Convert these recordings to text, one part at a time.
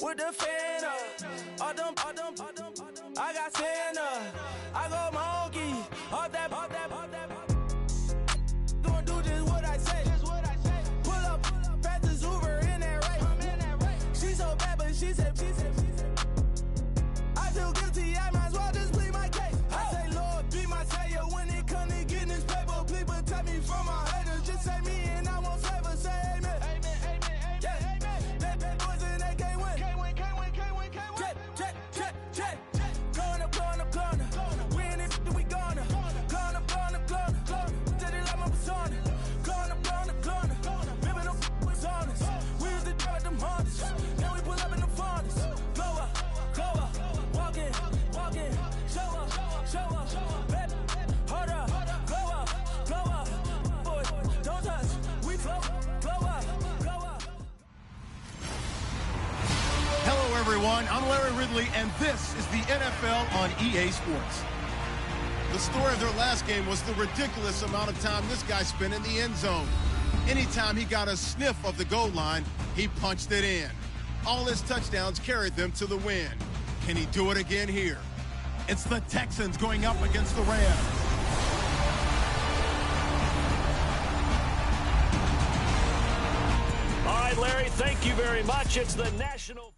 with the fan up. I got Santa. I go monkey. Off that. Don't do just what I say. Pull up, pass the Uber in that race. She so bad, but she said. I feel guilty, I might as well just plead my case. I say, Lord, be my savior when it comes to getting this paper. Please protect me from my haters. Just say me and I won't favor. Say amen. That boys and they can't win. Check. Going up. We in it, we gonna. Going up. Till they like my persona. Going up. Ripping up was honest. We used to drive them hardest. Now we pull up in the furnace. Go up. Walking. Show up. Baby, hold up. Go up. Boys, don't touch. We flow up. Hello, everyone. I'm Larry Ridley, and this is the NFL on EA Sports. The story of their last game was the ridiculous amount of time this guy spent in the end zone. Anytime he got a sniff of the goal line, he punched it in. All his touchdowns carried them to the win. Can he do it again here? It's the Texans going up against the Rams. All right, Larry, thank you very much. It's the National...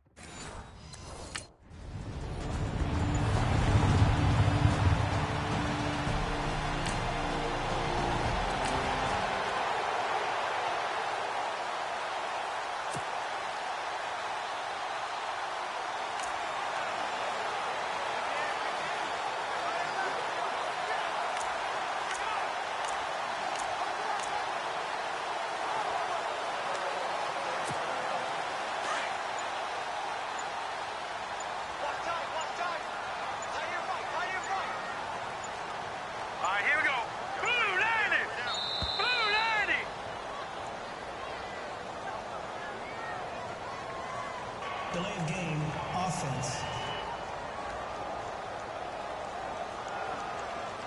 Delayed game offense.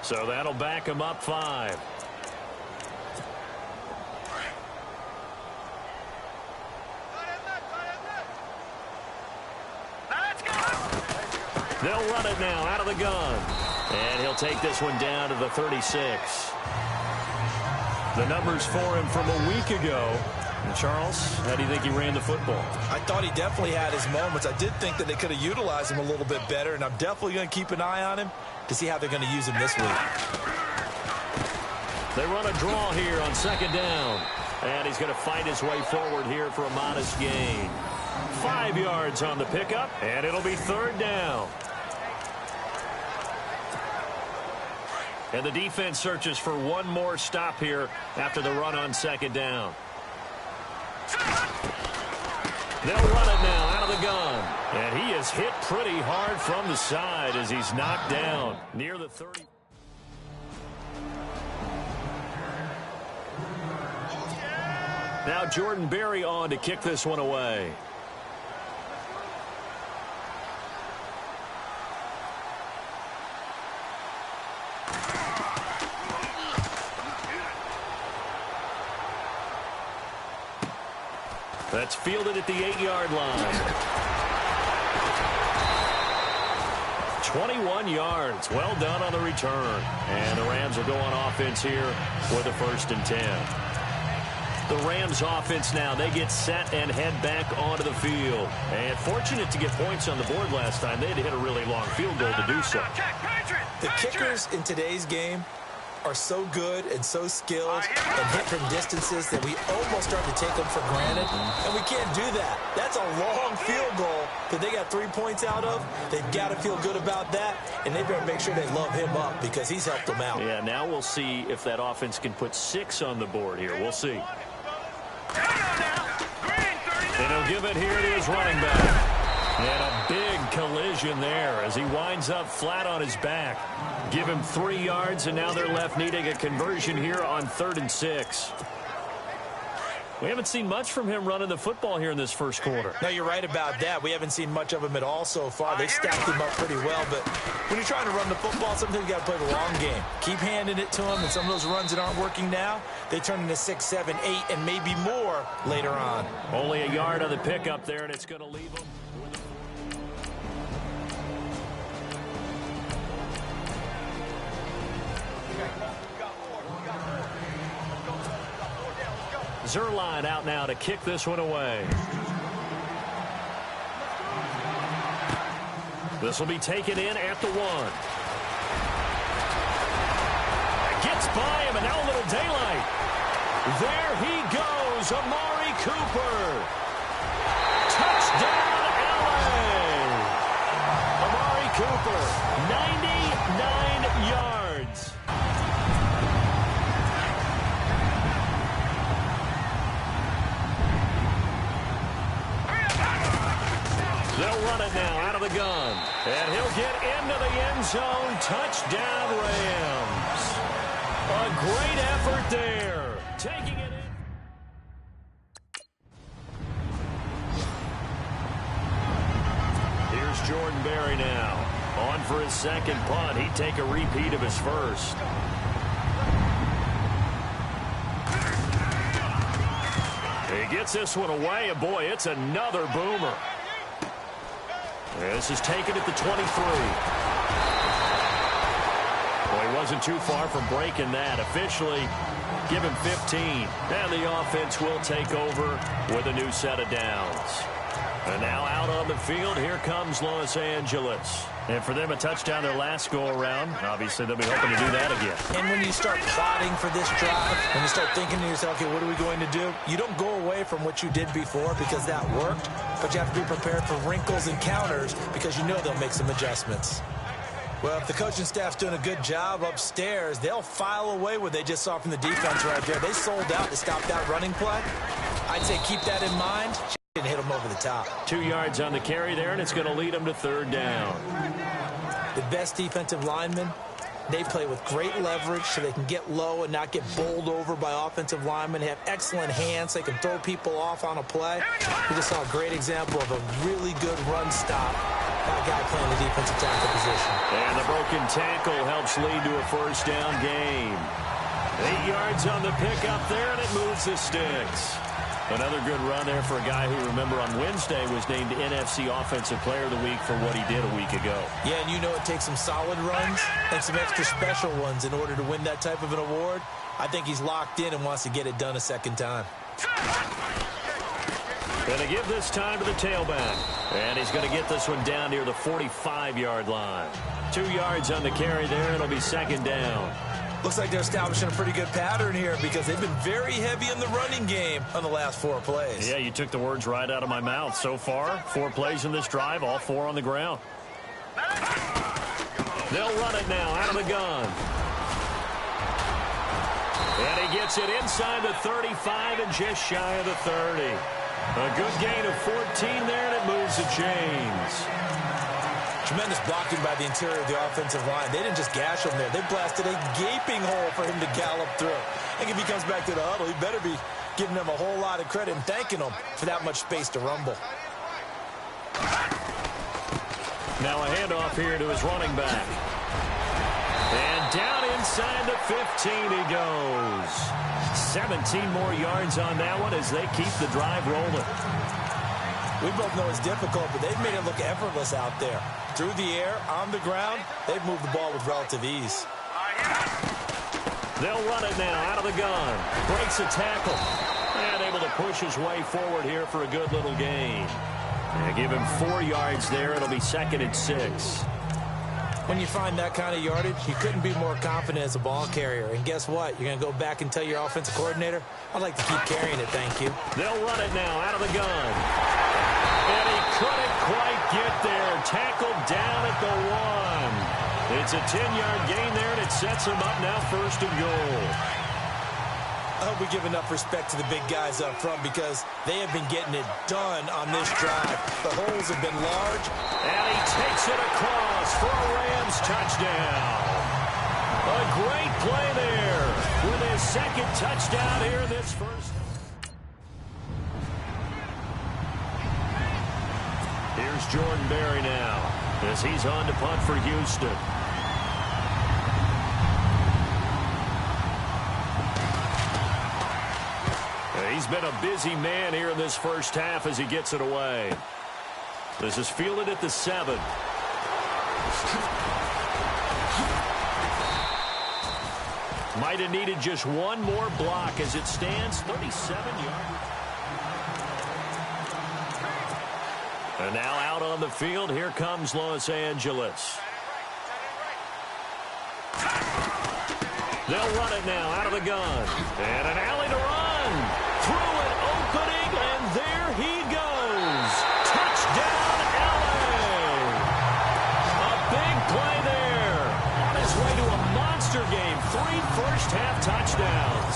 So that'll back him up 5. They'll run it now out of the gun. And he'll take this one down to the 36. The numbers for him from a week ago. And Charles, how do you think he ran the football? I thought he definitely had his moments. I did think that they could have utilized him a little bit better, and I'm definitely going to keep an eye on him to see how they're going to use him this week. They run a draw here on 2nd down. And he's going to fight his way forward here for a modest gain. 5 yards on the pickup, and it'll be 3rd down. And the defense searches for one more stop here after the run on 2nd down. They'll run it now out of the gun. And he is hit pretty hard from the side as he's knocked down near the 30. Now Jordan Berry on to kick this one away. That's fielded at the 8-yard line. 21 yards. Well done on the return. And the Rams will go on offense here with a 1st and 10. The Rams offense now, they get set and head back onto the field. And fortunate to get points on the board last time. They had to hit a really long field goal to do so. The kickers in today's game are so good and so skilled and hit from distances that we almost start to take them for granted, and we can't do that. That's a long field goal that they got 3 points out of. They've got to feel good about that, and they better make sure they love him up because he's helped them out. Yeah, now we'll see if that offense can put 6 on the board here. We'll see. And he'll give it here to his running back. And a big collision there as he winds up flat on his back. Give him 3 yards, and now they're left needing a conversion here on 3rd and 6. We haven't seen much from him running the football here in this first quarter. No, you're right about that. We haven't seen much of him at all so far. They've stacked him up pretty well, but when you're trying to run the football, sometimes you got to play the long game. Keep handing it to him, and some of those runs that aren't working now, they turn into 6, 7, 8, and maybe more later on. Only a yard on the pickup there, and it's going to leave him. Zerline out now to kick this one away. This will be taken in at the 1. Gets by him, and now a little daylight. There he goes, Amari Cooper. Touchdown, LA. Amari Cooper, 99 yards. They'll run it now out of the gun. And he'll get into the end zone. Touchdown, Rams. A great effort there. Taking it in. Here's Jordan Berry now. On for his second punt. He'd take a repeat of his first. He gets this one away, and boy, it's another boomer. This is taken at the 23. Well, he wasn't too far from breaking that. Officially, give him 15. And the offense will take over with a new set of downs. And now out on the field, here comes Los Angeles. And for them, a touchdown their last go-around. Obviously, they'll be hoping to do that again. And when you start plotting for this drive, when you start thinking to yourself, okay, what are we going to do? You don't go away from what you did before because that worked, but you have to be prepared for wrinkles and counters because you know they'll make some adjustments. Well, if the coaching staff's doing a good job upstairs, they'll file away what they just saw from the defense right there. They sold out to stop that running play. I'd say keep that in mind. And hit him over the top. 2 yards on the carry there, and it's going to lead him to third down. The best defensive linemen, they play with great leverage so they can get low and not get bowled over by offensive linemen. They have excellent hands. They can throw people off on a play. We just saw a great example of a really good run stop by a guy playing the defensive tackle position. And the broken tackle helps lead to a first down gain. 8 yards on the pickup there, and it moves the sticks. Another good run there for a guy who, remember, on Wednesday was named NFC Offensive Player of the Week for what he did a week ago. Yeah, and you know it takes some solid runs and some extra special ones in order to win that type of an award. I think he's locked in and wants to get it done a second time. Going to give this time to the tailback. And he's going to get this one down near the 45-yard line. 2 yards on the carry there. It'll be second down. Looks like they're establishing a pretty good pattern here because they've been very heavy in the running game on the last 4 plays. Yeah, you took the words right out of my mouth. So far, 4 plays in this drive, all 4 on the ground. They'll run it now out of the gun. And he gets it inside the 35 and just shy of the 30. A good gain of 14 there, and it moves the chains. Tremendous blocking by the interior of the offensive line. They didn't just gash him there. They blasted a gaping hole for him to gallop through. I think if he comes back to the huddle, he better be giving them a whole lot of credit and thanking them for that much space to rumble. Now a handoff here to his running back. And down inside the 15 he goes. 17 more yards on that one as they keep the drive rolling. We both know it's difficult, but they've made it look effortless out there. Through the air, on the ground, they've moved the ball with relative ease. They'll run it now out of the gun. Breaks a tackle. And able to push his way forward here for a good little gain. And give him 4 yards there. It'll be second and 6. When you find that kind of yardage, you couldn't be more confident as a ball carrier. And guess what? You're going to go back and tell your offensive coordinator, I'd like to keep carrying it, thank you. They'll run it now out of the gun. And he couldn't quite get there. Tackled down at the 1. It's a 10-yard gain there, and it sets him up now first and goal. I hope we give enough respect to the big guys up front because they have been getting it done on this drive. The holes have been large. And he takes it across for a Rams touchdown. A great play there with his second touchdown here in this first. Here's Jordan Berry now as he's on to punt for Houston. He's been a busy man here in this first half as he gets it away. This is fielded at the 7. Might have needed just one more block as it stands 37 yards. And now out on the field, here comes Los Angeles. They'll run it now out of the gun. And an alley to run. Through an opening, and there he goes. Touchdown, LA. A big play there. On his way to a monster game. 3 first-half touchdowns.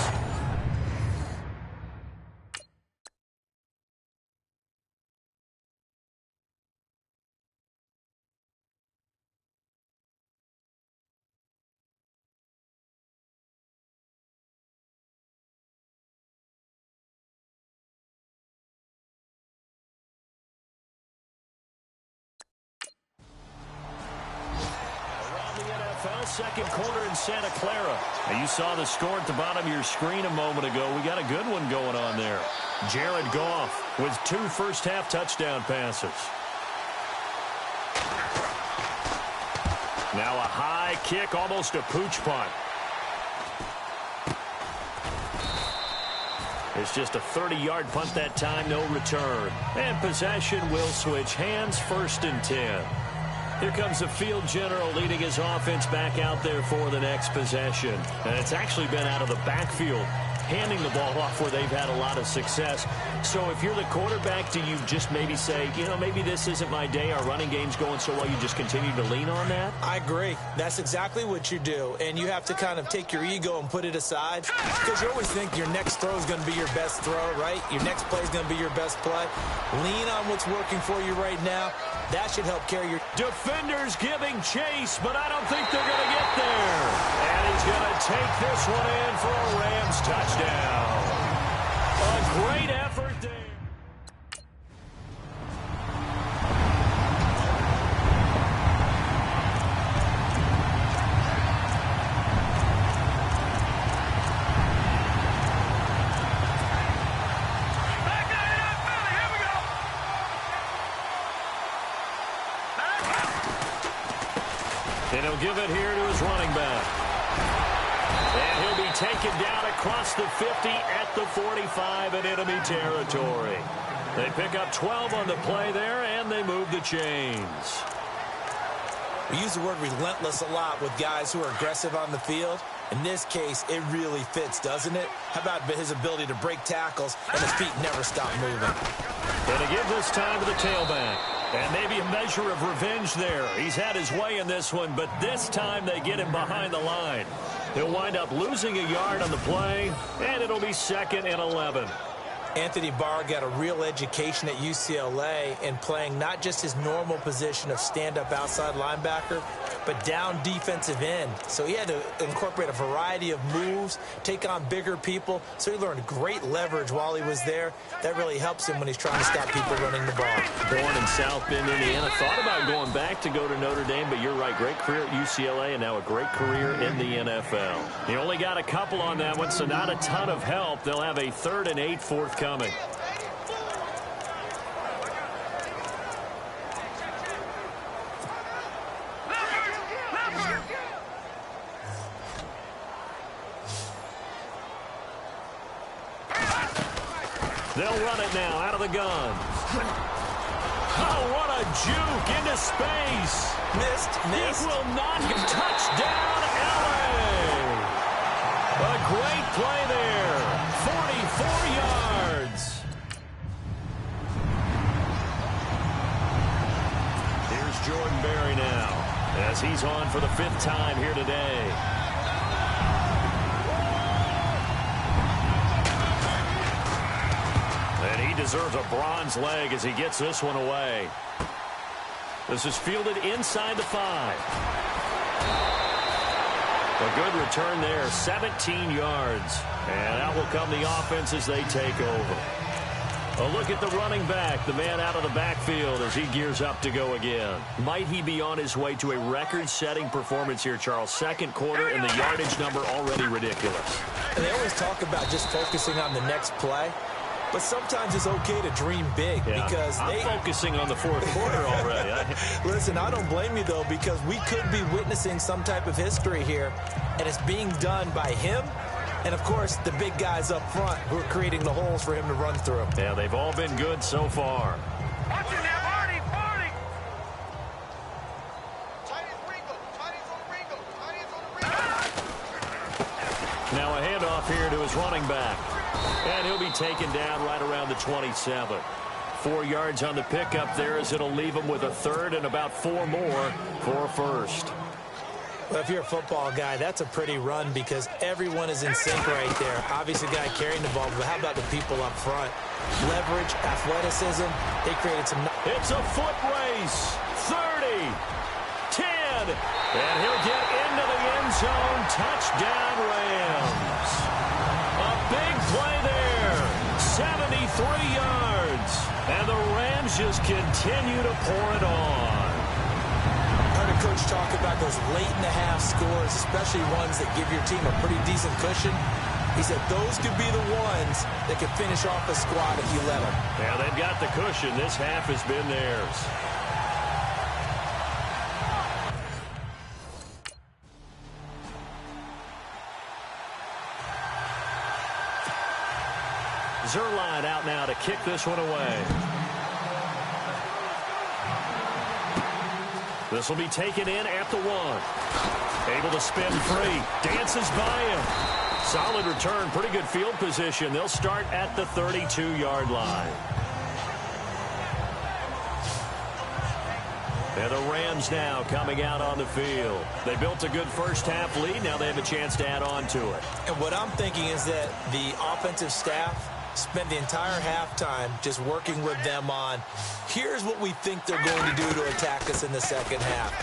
Second quarter in Santa Clara. Now you saw the score at the bottom of your screen a moment ago. We got a good one going on there. Jared Goff with 2 first-half touchdown passes. Now a high kick, almost a pooch punt. It's just a 30-yard punt that time, no return. And possession will switch hands, 1st and 10. Here comes the field general leading his offense back out there for the next possession. And it's actually been out of the backfield, handing the ball off where they've had a lot of success. So if you're the quarterback, do you just maybe say, you know, maybe this isn't my day, our running game's going so well, you just continue to lean on that? I agree. That's exactly what you do. And you have to kind of take your ego and put it aside, because you always think your next throw is going to be your best throw, right? Your next play is going to be your best play. Lean on what's working for you right now. That should help carry your... Defenders giving chase, but I don't think they're going to get there. And he's going to take this one in for a Rams touchdown. A great effort there. And he'll give it here to his running back. And he'll be taken down across the 50 at the 45 in enemy territory. They pick up 12 on the play there, and they move the chains. We use the word relentless a lot with guys who are aggressive on the field. In this case, it really fits, doesn't it? How about his ability to break tackles and his feet never stop moving? Going to give this time to the tailback. And maybe a measure of revenge there. He's had his way in this one, but this time they get him behind the line. He'll wind up losing a yard on the play, and it'll be 2nd and 11. Anthony Barr got a real education at UCLA in playing not just his normal position of stand-up outside linebacker, but down defensive end. So he had to incorporate a variety of moves, take on bigger people. So he learned great leverage while he was there. That really helps him when he's trying to stop people running the ball. Born in South Bend, Indiana. Thought about going back to go to Notre Dame, but you're right. Great career at UCLA and now a great career in the NFL. He only got a couple on that one, so not a ton of help. They'll have a 3rd and 8 forthcoming. They'll run it now out of the gun. Oh, what a juke into space. Missed. It will not touchdown, LA. A great play there. 44 yards. Here's Jordan Berry now as he's on for the 5th time here today. And he deserves a bronze leg as he gets this one away. This is fielded inside the 5. A good return there, 17 yards. And out will come the offense as they take over. A look at the running back, the man out of the backfield as he gears up to go again. Might he be on his way to a record-setting performance here, Charles? Second quarter and the yardage number already ridiculous. And they always talk about just focusing on the next play, but sometimes it's okay to dream big because I'm focusing on the fourth quarter already. Listen, I don't blame you, though, because we could be witnessing some type of history here, and it's being done by him and, of course, the big guys up front who are creating the holes for him to run through. Yeah, they've all been good so far. Watch it now, Marty. Now a handoff here to his running back. And he'll be taken down right around the 27. 4 yards on the pickup there as it'll leave him with a third and about 4 more for a first. Well, if you're a football guy, that's a pretty run because everyone is in sync right there. Obviously, the guy carrying the ball, but how about the people up front? Leverage, athleticism, they created some... It's a foot race. 30, 10, and he'll get into the end zone. Touchdown, Rams. A big play there. 73 yards. And the Rams just continue to pour it on. I heard a coach talk about those late-in-the-half scores, especially ones that give your team a pretty decent cushion. He said those could be the ones that could finish off a squad if you let them. Yeah, they've got the cushion. This half has been theirs. Zerline out now to kick this one away. This will be taken in at the 1. Able to spin free. Dances by him. Solid return. Pretty good field position. They'll start at the 32-yard line. And the Rams now coming out on the field. They built a good first-half lead. Now they have a chance to add on to it. And what I'm thinking is that the offensive staff spent the entire halftime just working with them on, here's what we think they're going to do to attack us in the second half.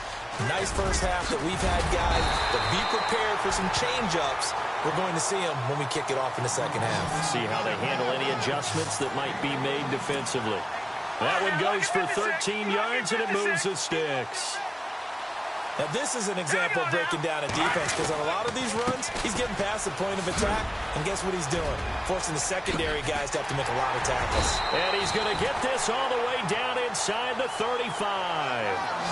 Nice first half that we've had, guys, but be prepared for some change-ups. We're going to see them when we kick it off in the second half. See how they handle any adjustments that might be made defensively. That one goes for 13 yards, and it moves the sticks. Now, this is an example of breaking down a defense because on a lot of these runs, he's getting past the point of attack, and guess what he's doing? Forcing the secondary guys to have to make a lot of tackles. And he's going to get this all the way down inside the 35.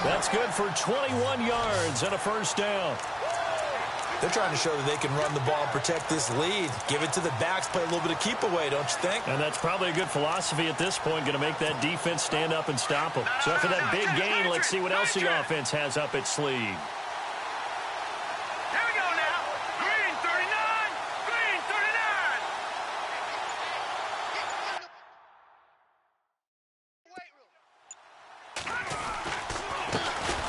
That's good for 21 yards and a first down. They're trying to show that they can run the ball and protect this lead. Give it to the backs, play a little bit of keep away, don't you think? And that's probably a good philosophy at this point, going to make that defense stand up and stop them. So after that big gain, let's see what else the offense has up its sleeve. Here we go now. Green 39. Green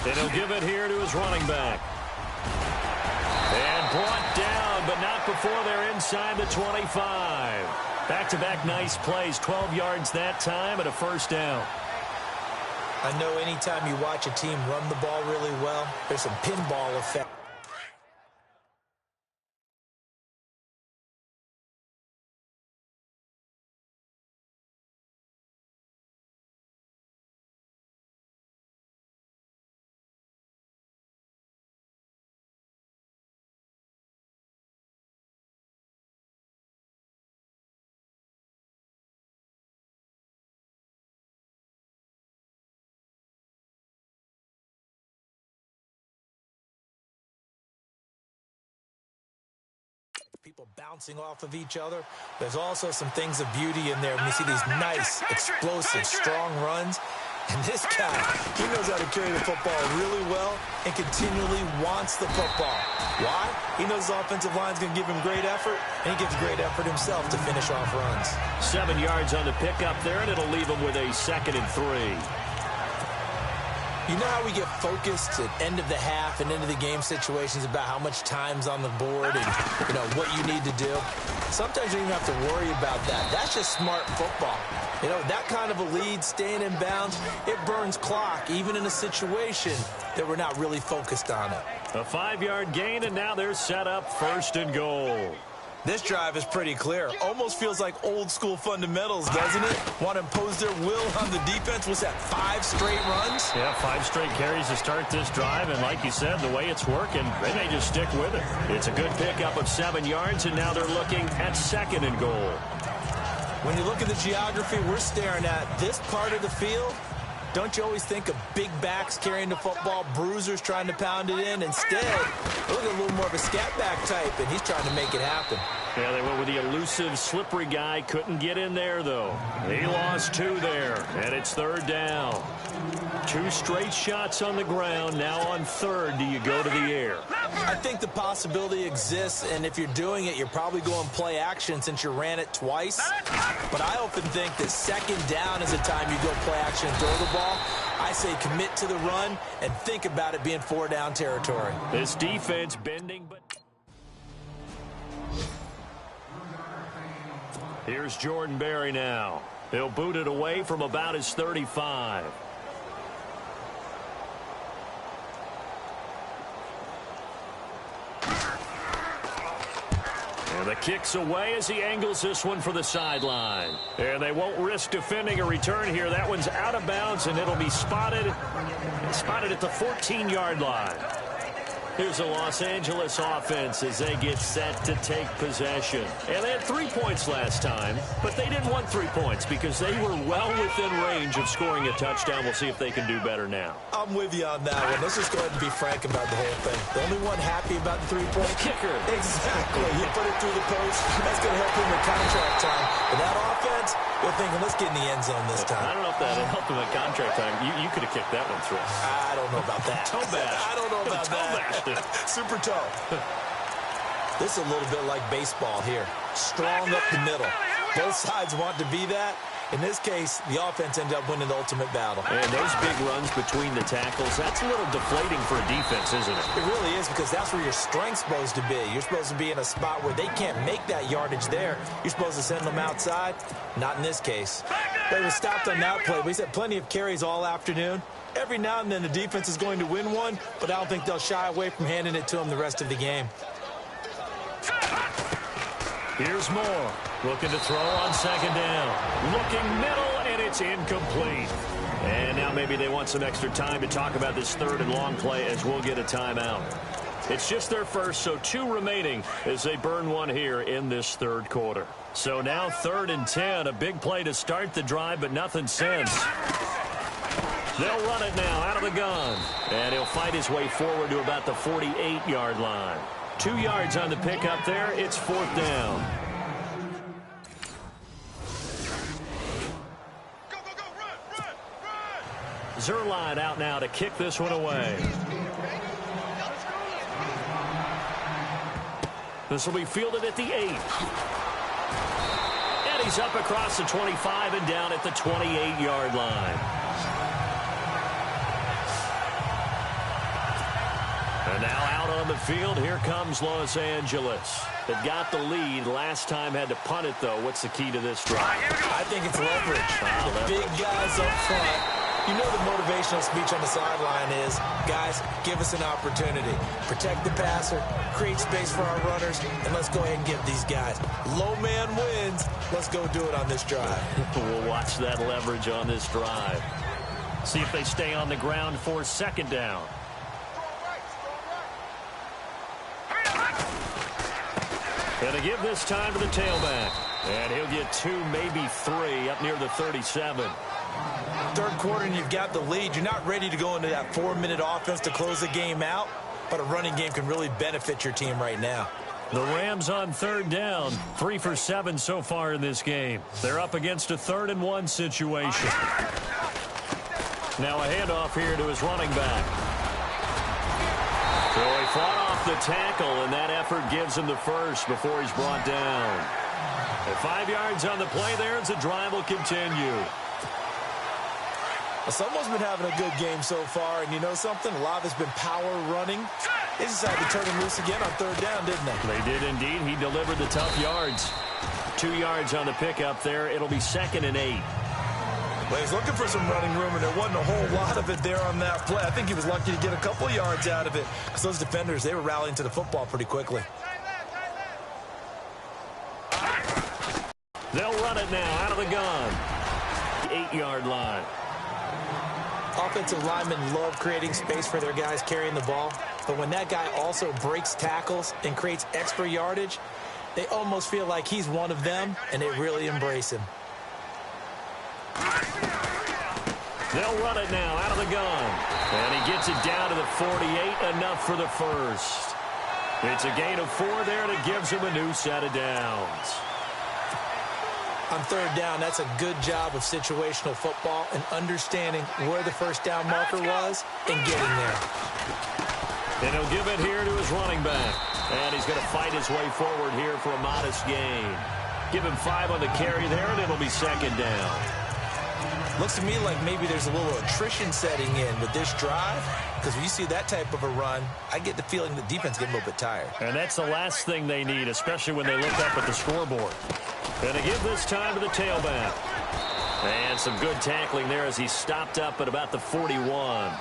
39. And he'll give it here to his running back. And brought down, but not before they're inside the 25. Back-to-back nice plays, 12 yards that time and a first down. I know anytime you watch a team run the ball really well, there's some pinball effect. People bouncing off of each other. There's also some things of beauty in there when you see these nice, explosive, strong runs. And this guy, he knows how to carry the football really well and continually wants the football. Why? He knows his offensive line's going to give him great effort, and he gives great effort himself to finish off runs. 7 yards on the pickup there, and it'll leave him with a 2nd and 3. You know how we get focused at end of the half and end of the game situations about how much time's on the board and, you know, what you need to do? Sometimes you don't even have to worry about that. That's just smart football. You know, that kind of a lead, staying in bounds, it burns clock, even in a situation that we're not really focused on it. A 5-yard gain, and now they're set up 1st and goal. This drive is pretty clear. Almost feels like old school fundamentals, doesn't it? Want to impose their will on the defense. Was that 5 straight runs? Yeah, 5 straight carries to start this drive, and like you said, the way it's working, they may just stick with it. It's a good pickup of 7 yards, and now they're looking at 2nd and goal. When you look at the geography we're staring at, this part of the field, don't you always think of big backs carrying the football, bruisers trying to pound it in? Instead, look at a little more of a scat back type, and he's trying to make it happen. Yeah, they went with the elusive, slippery guy. Couldn't get in there, though. He lost 2 there, and it's 3rd down. 2 straight shots on the ground. Now on 3rd, do you go to the air? I think the possibility exists, and if you're doing it, you're probably going play action since you ran it twice. But I often think that 2nd down is the time you go play action and throw the ball. I say commit to the run and think about it being 4-down territory. This defense bending, but... Here's Jordan Berry now. He'll boot it away from about his 35. And the kick's away as he angles this one for the sideline. And they won't risk defending a return here. That one's out of bounds, and it'll be spotted at the 14-yard line. Here's the Los Angeles offense as they get set to take possession. And they had 3 points last time, but they didn't want 3 points because they were well within range of scoring a touchdown. We'll see if they can do better now. I'm with you on that one. Let's just go ahead and be frank about the whole thing. The only one happy about the 3-point kicker. Exactly. He put it through the post. That's going to help him with contract time. But that offense, you're thinking, let's get in the end zone this time. I don't know if that helped him at contract time. You could have kicked that one through. I don't know about that. Toe bash. I don't know about that. Super toe. This is a little bit like baseball here. Strong up the middle. Both sides want to be that. In this case, the offense ended up winning the ultimate battle. And those big runs between the tackles, that's a little deflating for a defense, isn't it? It really is, because that's where your strength's supposed to be. You're supposed to be in a spot where they can't make that yardage there. You're supposed to send them outside. Not in this case. They were stopped on that play. We had plenty of carries all afternoon. Every now and then the defense is going to win one, but I don't think they'll shy away from handing it to them the rest of the game. Here's Moore. Looking to throw on 2nd down. Looking middle, and it's incomplete. And now maybe they want some extra time to talk about this 3rd and long play as we'll get a timeout. It's just their first, so 2 remaining as they burn one here in this 3rd quarter. So now 3rd and 10, a big play to start the drive, but nothing since. They'll run it now out of the gun. And he'll fight his way forward to about the 48-yard line. 2 yards on the pickup there. It's 4th down. Zerline out now to kick this one away. This will be fielded at the 8. And he's up across the 25 and down at the 28-yard line. And now out on the field, here comes Los Angeles. They got the lead. Last time had to punt it, though. What's the key to this drive? I think it's leverage. The big guys up front. You know the motivational speech on the sideline is, guys, give us an opportunity. Protect the passer, create space for our runners, and let's go ahead and give these guys. Low man wins. Let's go do it on this drive. We'll watch that leverage on this drive. See if they stay on the ground for 2nd down. And to give this time to the tailback. And he'll get 2, maybe 3, up near the 37. 3rd quarter and you've got the lead. You're not ready to go into that 4-minute offense to close the game out, but a running game can really benefit your team right now. The Rams on 3rd down, 3 for 7 so far in this game. They're up against a 3rd and 1 situation. Now a handoff here to his running back. So he fought off the tackle, and that effort gives him the first before he's brought down. And 5 yards on the play there as the drive will continue. Well, someone's been having a good game so far, and you know something? A lot of it's been power running. They decided to turn him loose again on 3rd down, didn't they? They did indeed. He delivered the tough yards. 2 yards on the pickup there. It'll be 2nd and 8. Well, he's looking for some running room, and there wasn't a whole lot of it there on that play. I think he was lucky to get a couple yards out of it because those defenders, they were rallying to the football pretty quickly. They'll run it now out of the gun. 8-yard line. Offensive linemen love creating space for their guys carrying the ball, but when that guy also breaks tackles and creates extra yardage, they almost feel like he's one of them, and they really embrace him. They'll run it now out of the gun. And he gets it down to the 48, enough for the first. It's a gain of 4 there, and it gives him a new set of downs. On third down, that's a good job of situational football and understanding where the first down marker was and getting there. And he'll give it here to his running back. And he's going to fight his way forward here for a modest gain. Give him 5 on the carry there, and it'll be second down. Looks to me like maybe there's a little attrition setting in with this drive, because when you see that type of a run, I get the feeling the defense gets a little bit tired. And that's the last thing they need, especially when they look up at the scoreboard. And to give this time to the tailback. And some good tackling there as he stopped up at about the 41.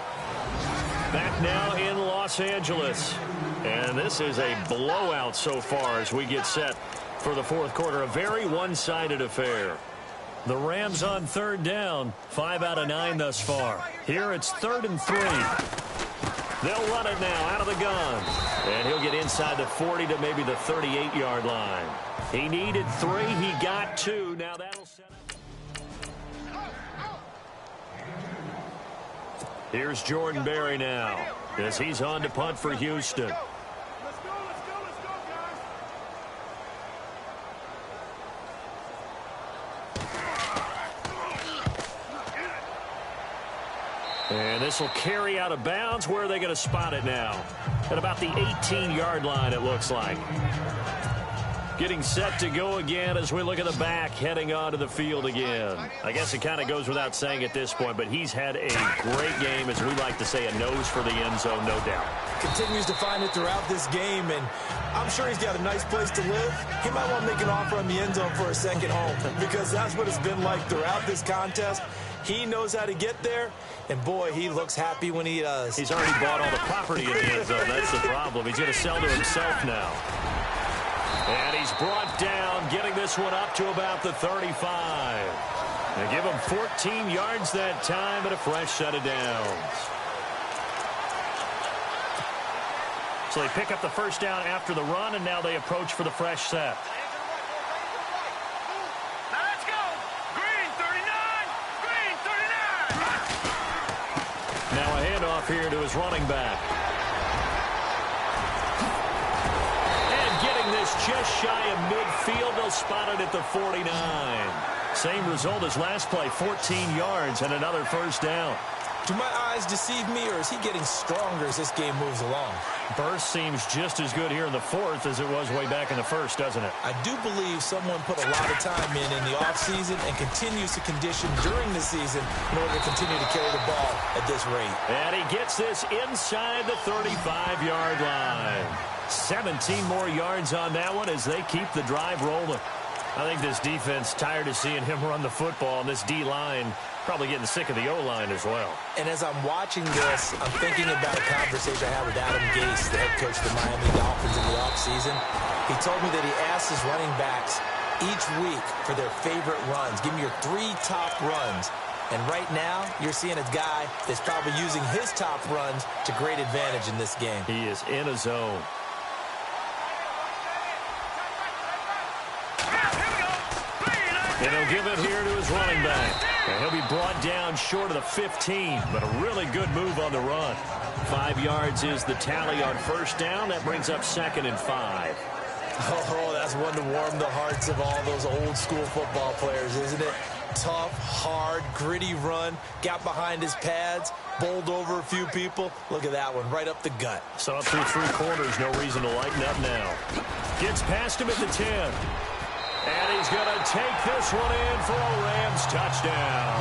Back now in Los Angeles. And this is a blowout so far as we get set for the fourth quarter. A very one-sided affair. The Rams on third down. 5 out of 9 thus far. Here it's 3rd and 3. They'll run it now out of the gun. And he'll get inside the 40 to maybe the 38-yard line. He needed 3. He got 2. Now that'll set up. Here's Jordan Berry now as he's on to punt for Houston. And this will carry out of bounds. Where are they going to spot it now? At about the 18-yard line, it looks like. Getting set to go again as we look at the back, heading onto the field again. I guess it kind of goes without saying at this point, but he's had a great game, as we like to say, a nose for the end zone, no doubt. Continues to find it throughout this game, and I'm sure he's got a nice place to live. He might want to make an offer on the end zone for a second home, because that's what it's been like throughout this contest. He knows how to get there, and boy, he looks happy when he does. He's already bought all the property in the end zone. That's the problem. He's going to sell to himself now. And he's brought down, getting this one up to about the 35. They give him 14 yards that time and a fresh set of downs. So they pick up the first down after the run, and now they approach for the fresh set. Now a handoff here to his running back. And getting this just shy of midfield, they'll spot it at the 49. Same result as last play, 14 yards and another first down. Do my eyes deceive me, or is he getting stronger as this game moves along? Burst seems just as good here in the fourth as it was way back in the first, doesn't it? I do believe someone put a lot of time in the offseason and continues to condition during the season in order to continue to carry the ball at this rate. And he gets this inside the 35-yard line. 17 more yards on that one as they keep the drive rolling. I think this defense tired of seeing him run the football, and this D-line probably getting sick of the O-line as well. And as I'm watching this, I'm thinking about a conversation I had with Adam Gase, the head coach of the Miami Dolphins in the offseason. He told me that he asked his running backs each week for their favorite runs. Give me your 3 top runs. And right now, you're seeing a guy that's probably using his top runs to great advantage in this game. He is in a zone. And he'll give it here to his running back. And he'll be brought down short of the 15, but a really good move on the run. 5 yards is the tally on first down. That brings up 2nd and 5. Oh, that's one to warm the hearts of all those old school football players, isn't it? Tough, hard, gritty run. Got behind his pads, bowled over a few people. Look at that one, right up the gut. Saw it through 3 quarters. No reason to lighten up now. Gets past him at the 10. And he's going to take this one in for a Rams touchdown.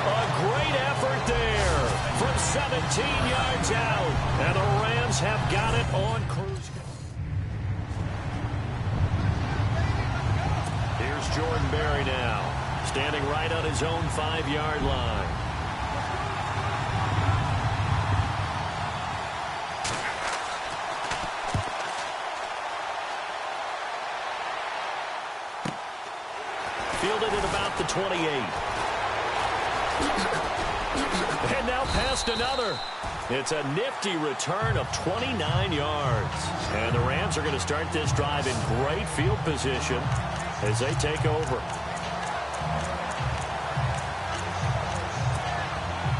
A great effort there from 17 yards out. And the Rams have got it on cruise. Here's Jordan Berry now, standing right on his own 5-yard line. the 28. And now past another. It's a nifty return of 29 yards. And the Rams are going to start this drive in great field position as they take over.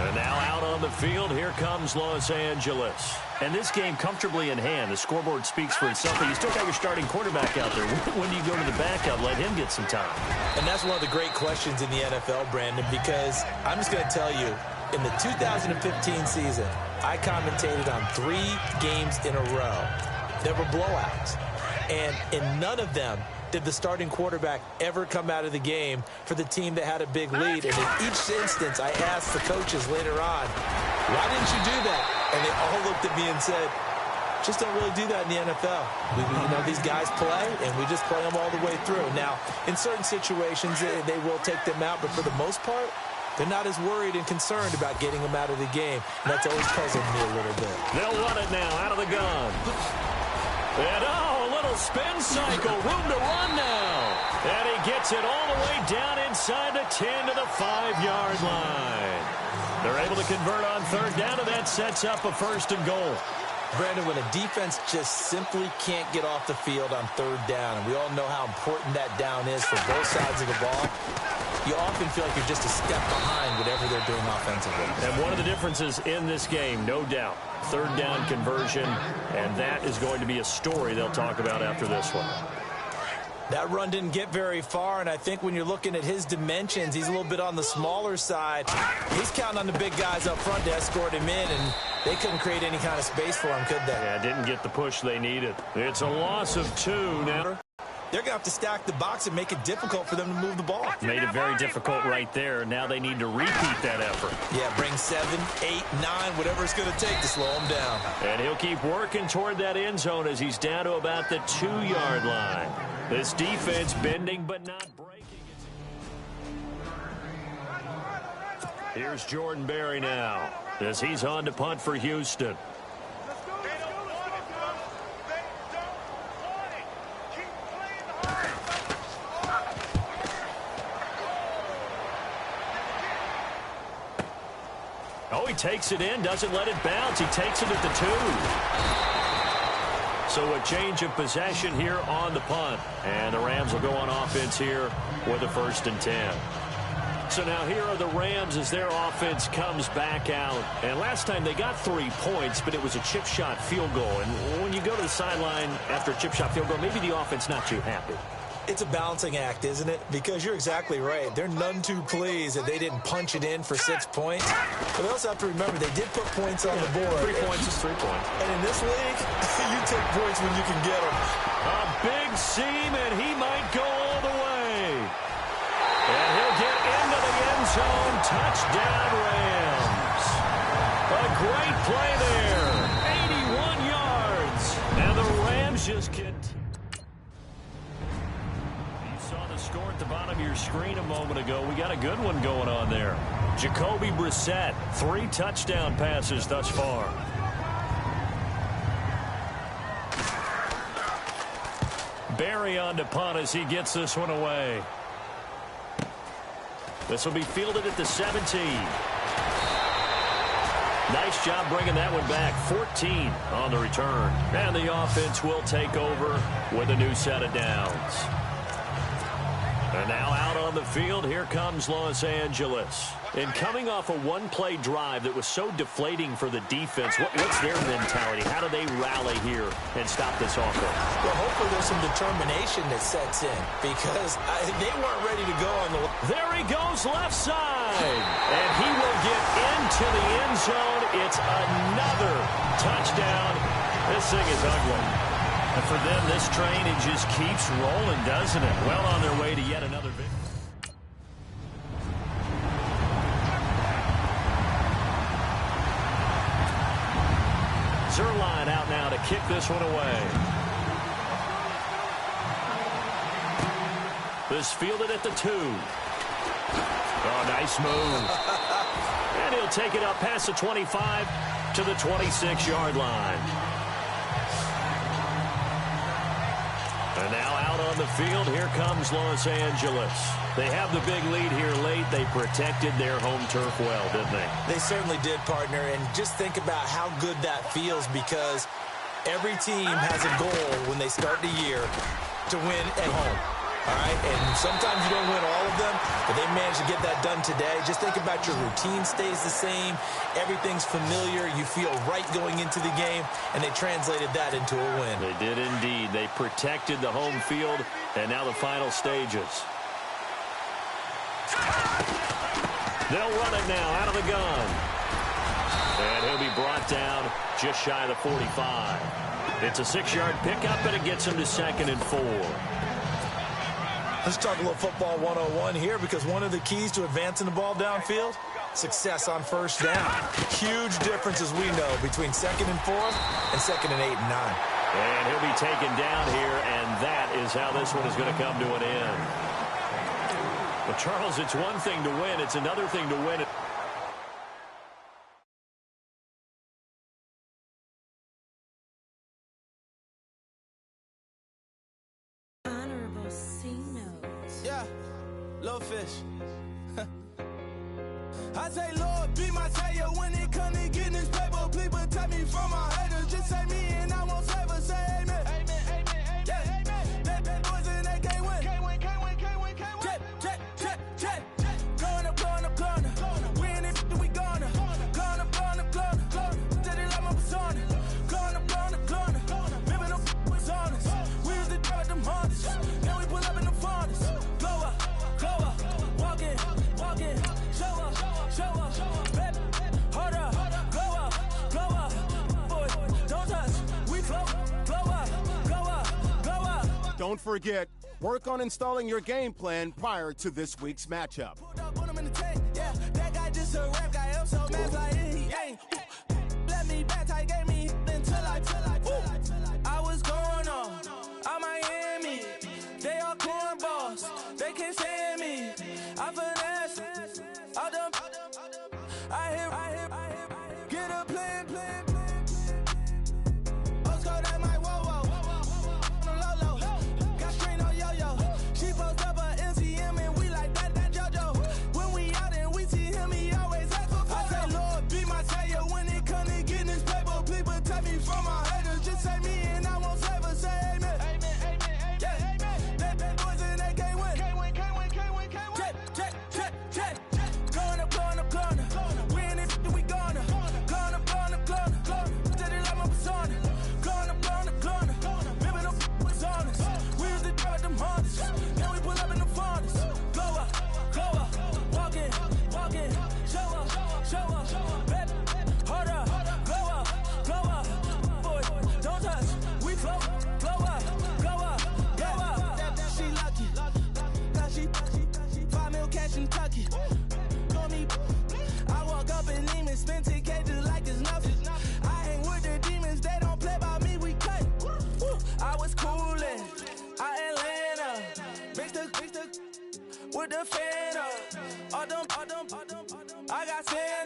And now out on the field, here comes Los Angeles. And this game comfortably in hand. The scoreboard speaks for itself, but you still got your starting quarterback out there. When do you go to the backup, let him get some time? And that's one of the great questions in the NFL, Brandon, because I'm just going to tell you, in the 2015 season, I commentated on 3 games in a row that were blowouts. And in none of them did the starting quarterback ever come out of the game for the team that had a big lead. And in each instance, I asked the coaches later on, why didn't you do that? And they all looked at me and said, just don't really do that in the NFL. These guys play, and we just play them all the way through. Now, in certain situations, they will take them out, but for the most part, they're not as worried and concerned about getting them out of the game. And that's always puzzled me a little bit. They'll run it now out of the gun. And a little spin cycle, room to run now. And he gets it all the way down inside the 10 to the 5-yard line. They're able to convert on third down, and that sets up a 1st and goal. Brandon, when a defense just simply can't get off the field on third down, and we all know how important that down is for both sides of the ball, you often feel like you're just a step behind whatever they're doing offensively. And one of the differences in this game, no doubt, third down conversion, and that is going to be a story they'll talk about after this one. That run didn't get very far, and I think when you're looking at his dimensions, he's a little bit on the smaller side. He's counting on the big guys up front to escort him in, and they couldn't create any kind of space for him, could they? Yeah, didn't get the push they needed. It's a loss of 2 now. They're going to have to stack the box and make it difficult for them to move the ball. Made it very difficult right there. Now they need to repeat that effort. Yeah, bring 7, 8, 9, whatever it's going to take to slow him down. And he'll keep working toward that end zone as he's down to about the 2-yard line. This defense bending but not breaking. Here's Jordan Berry now as he's on to punt for Houston. Oh, he takes it in, doesn't let it bounce. He takes it at the 2. So a change of possession here on the punt. And the Rams will go on offense here with a 1st and 10. So now here are the Rams as their offense comes back out. And last time they got 3 points, but it was a chip shot field goal. And when you go to the sideline after a chip shot field goal, maybe the offense not too happy. It's a balancing act, isn't it? Because you're exactly right. They're none too pleased that they didn't punch it in for 6 points. But they also have to remember they did put points on the board. 3 points is 3 points. And in this league, you take points when you can get them. A big seam, and he might go all the way. And he'll get into the end zone. Touchdown, Rams. A great play there. 81 yards. And the Rams just get... Score at the bottom of your screen a moment ago. We got a good one going on there. Jacoby Brissett, 3 touchdown passes thus far. Berry on to punt as he gets this one away. This will be fielded at the 17. Nice job bringing that one back. 14 on the return. And the offense will take over with a new set of downs. And now out on the field, here comes Los Angeles. And coming off a one-play drive that was so deflating for the defense, what's their mentality? How do they rally here and stop this offense? Well, hopefully there's some determination that sets in because they weren't ready to go on the... There he goes left side. And he will get into the end zone. It's another touchdown. This thing is ugly. And for them, this train, it just keeps rolling, doesn't it? Well on their way to yet another victory. Zerline out now to kick this one away. This fielded at the 2. Oh, nice move. And he'll take it up past the 25 to the 26-yard line. And now out on the field, here comes Los Angeles. They have the big lead here late. They protected their home turf well, didn't they? They certainly did, partner. And just think about how good that feels, because every team has a goal when they start the year to win at home. All right, and sometimes you don't win all of them, but they managed to get that done today. Just think about your routine stays the same. Everything's familiar. You feel right going into the game, and they translated that into a win. They did indeed. They protected the home field, and now the final stages. They'll run it now out of the gun. And he'll be brought down just shy of the 45. It's a 6-yard pickup, and it gets him to 2nd and 4. Let's talk a little football 101 here, because one of the keys to advancing the ball downfield, success on first down. Huge difference, as we know, between 2nd and 4th and 2nd and 8 and 9. And he'll be taken down here, and that is how this one is going to come to an end. Well, Charles, it's one thing to win. It's another thing to win it. Yeah, little fish. I say, Lord, be my savior when it comes to getting this paper. Please protect me from my haters. Just say me and I won't favor. Say amen. Amen, amen, amen, yeah. Amen. That boys and they can't win. Can't win, can't win, can't win, can't win. Check. Going up. Win it, we gonna. Going up. Did it like my persona. Going up. Remember the was honest. We was the drug them hardest. Now we pull up in the farthest. Glow up. Walk in. Show up. Baby, hold up. Glow up. Boy, don't touch. We float. Glow up. Don't forget, work on installing your game plan prior to this week's matchup. Put him in the tank, yeah. That guy just a rap guy. I'm so mad like he ain't. Let me back, I gave me until I was going on. I'm Miami. They all cornballs. They can't stand me. I finesse. I done. I hear. Get a plan. Let's go that my whoa. Low. Got strain on yo-yo. She post up a MCM and we like that JoJo. When we out and we see him, he always ask for photo. I say, Lord, be my savior when it comes to getting this paper. Please protect me from my haters. Just say me and I won't favor. Say amen. Amen. Yeah. That boys and they can't win. Can't win. Check. Going up. Win it, we gonna. Going up. Did it like my persona. Going up. Remember the was honest. We was the drug them hardest. Now we pull up in the farthest. Glow up. Walk in. Show up. Baby, hold up. Glow up. Boy, don't touch. We float. Glow up. She lucky. Cause she 5 mil cash in Kentucky. Call me. I walk up and even spend 10K just like it's nothing. I hang with the demons, they don't play by me, we cut. I was coolin', Atlanta. Mixed the with the fan up. All them, I got 10